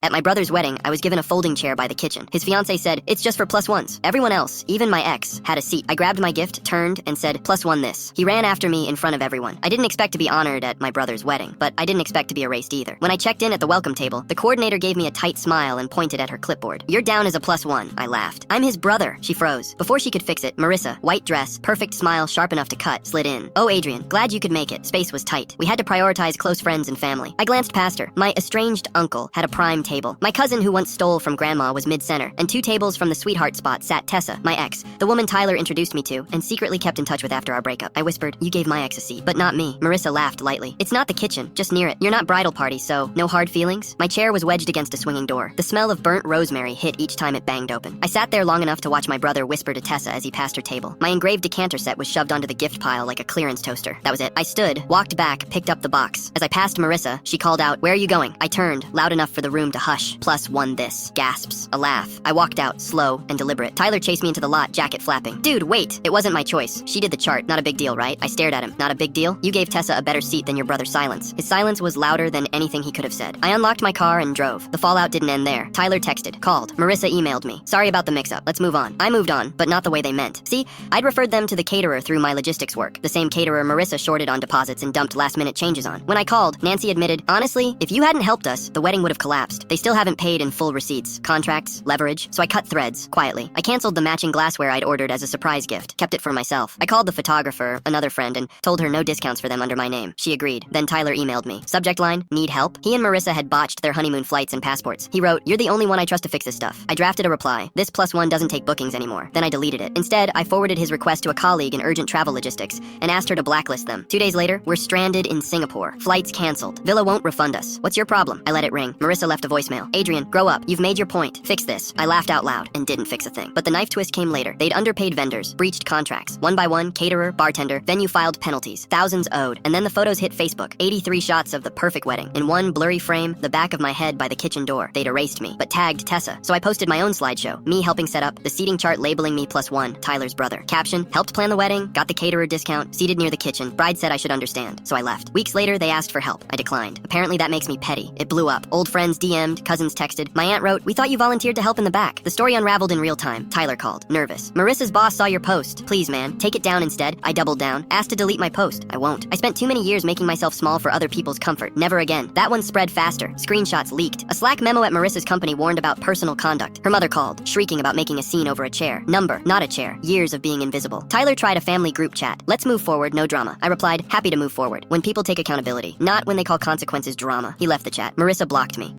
At my brother's wedding, I was given a folding chair by the kitchen. His fiancée said, "It's just for plus ones." Everyone else, even my ex, had a seat. I grabbed my gift, turned, and said, "Plus one this." He ran after me in front of everyone. I didn't expect to be honored at my brother's wedding, but I didn't expect to be erased either. When I checked in at the welcome table, the coordinator gave me a tight smile and pointed at her clipboard. "You're down as a plus one," I laughed. "I'm his brother." She froze. Before she could fix it, Marissa, white dress, perfect smile sharp enough to cut, slid in. "Oh, Adrian, glad you could make it." Space was tight. We had to prioritize close friends and family. I glanced past her. My estranged uncle had a prime table. My cousin who once stole from grandma was mid-center, and 2 tables from the sweetheart spot sat Tessa, my ex, the woman Tyler introduced me to and secretly kept in touch with after our breakup. I whispered, "You gave my ex a seat, but not me." Marissa laughed lightly. "It's not the kitchen, just near it. You're not bridal party, so no hard feelings?" My chair was wedged against a swinging door. The smell of burnt rosemary hit each time it banged open. I sat there long enough to watch my brother whisper to Tessa as he passed her table. My engraved decanter set was shoved onto the gift pile like a clearance toaster. That was it. I stood, walked back, picked up the box. As I passed Marissa, she called out, "Where are you going?" I turned, loud enough for the room to hush. "Plus one this." Gasps. A laugh. I walked out, slow and deliberate. Tyler chased me into the lot, jacket flapping. "Dude, wait. It wasn't my choice. She did the chart. Not a big deal, right?" I stared at him. "Not a big deal? You gave Tessa a better seat than your brother's silence." His silence was louder than anything he could have said. I unlocked my car and drove. The fallout didn't end there. Tyler texted, called. Marissa emailed me. "Sorry about the mix-up. Let's move on." I moved on, but not the way they meant. See, I'd referred them to the caterer through my logistics work. The same caterer Marissa shorted on deposits and dumped last-minute changes on. When I called, Nancy admitted, "Honestly, if you hadn't helped us, the wedding would have collapsed. They still haven't paid in full receipts, contracts, leverage." So I cut threads, quietly. I canceled the matching glassware I'd ordered as a surprise gift, kept it for myself. I called the photographer, another friend, and told her no discounts for them under my name. She agreed. Then Tyler emailed me. Subject line, "Need help?" He and Marissa had botched their honeymoon flights and passports. He wrote, "You're the only one I trust to fix this stuff." I drafted a reply. "This plus one doesn't take bookings anymore." Then I deleted it. Instead, I forwarded his request to a colleague in urgent travel logistics and asked her to blacklist them. 2 days later, we're stranded in Singapore. Flights canceled. Villa won't refund us. "What's your problem?" I let it ring. Marissa left a voicemail. "Adrian, grow up. You've made your point. Fix this." I laughed out loud and didn't fix a thing. But the knife twist came later. They'd underpaid vendors, breached contracts. One by one, caterer, bartender, venue filed penalties. Thousands owed. And then the photos hit Facebook. 83 shots of the perfect wedding. In one blurry frame, the back of my head by the kitchen door. They'd erased me, but tagged Tessa. So I posted my own slideshow. Me helping set up, the seating chart labeling me plus one, Tyler's brother. Caption, "Helped plan the wedding, got the caterer discount, seated near the kitchen. Bride said I should understand." So I left. Weeks later, they asked for help. I declined. Apparently that makes me petty. It blew up. Old friends DM'd, cousins texted. My aunt wrote, "We thought you volunteered to help in the back." The story unraveled in real time. Tyler called, nervous. "Marissa's boss saw your post. Please, man, take it down instead." I doubled down. Asked to delete my post. I won't. I spent too many years making myself small for other people's comfort. Never again. That one spread faster. Screenshots leaked. A Slack memo at Marissa's company warned about personal conduct. Her mother called, shrieking about making a scene over a chair. Number, not a chair. Years of being invisible. Tyler tried a family group chat. "Let's move forward, no drama." I replied, "Happy to move forward. When people take accountability. Not when they call consequences drama." He left the chat. Marissa blocked me.